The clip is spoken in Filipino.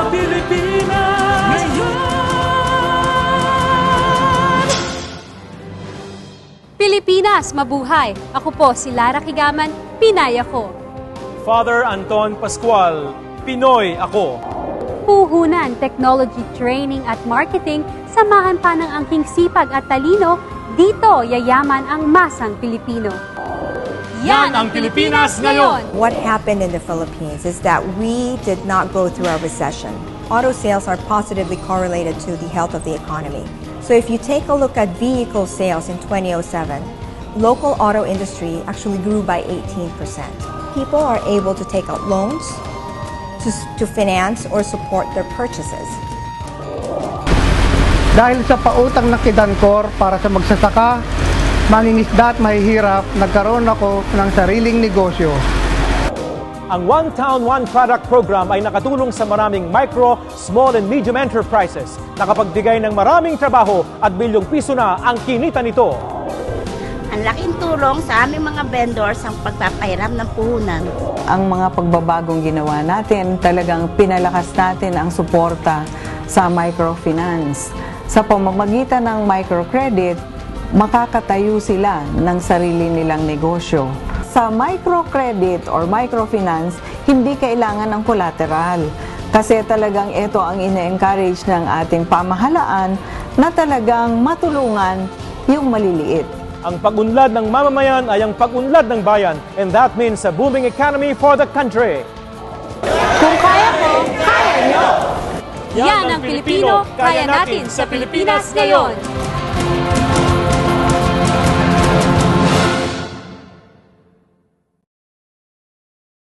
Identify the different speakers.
Speaker 1: Pilipinas ngayon!
Speaker 2: Pilipinas, mabuhay! Ako po si Lara Kigaman, Pinay ako.
Speaker 1: Father Anton Pascual, Pinoy ako.
Speaker 2: Puhunan, technology training at marketing, samahan pa ng angking sipag at talino, dito yayaman ang masang Pilipino.
Speaker 1: Yan ang Pilipinas ngayon!
Speaker 3: What happened in the Philippines is that we did not go through a recession. Auto sales are positively correlated to the health of the economy. So if you take a look at vehicle sales in 2007, local auto industry actually grew by 18%. People are able to take out loans to finance or support their purchases.
Speaker 4: Dahil sa pautang na Kidancor para sa magsasaka, mangingisda at mahihirap, nagkaroon ako ng sariling negosyo.
Speaker 1: Ang One Town, One Product program ay nakatulong sa maraming micro, small and medium enterprises. Nakapagbigay ng maraming trabaho at bilyong piso na ang kinita nito.
Speaker 5: Ang laking tulong sa aming mga vendors ang pagpapahiram ng puhunan.
Speaker 6: Ang mga pagbabagong ginawa natin, talagang pinalakas natin ang suporta sa microfinance. Sa pamamagitan ng microcredit, makakatayo sila ng sarili nilang negosyo. Sa microcredit or microfinance, hindi kailangan ng collateral. Kasi talagang ito ang ine-encourage ng ating pamahalaan na talagang matulungan yung maliliit.
Speaker 1: Ang pag-unlad ng mamamayan ay ang pag-unlad ng bayan, and that means a booming economy for the country.
Speaker 2: Kung kaya ko, kaya nyo! Yan ang Pilipino, kaya natin sa Pilipinas ngayon!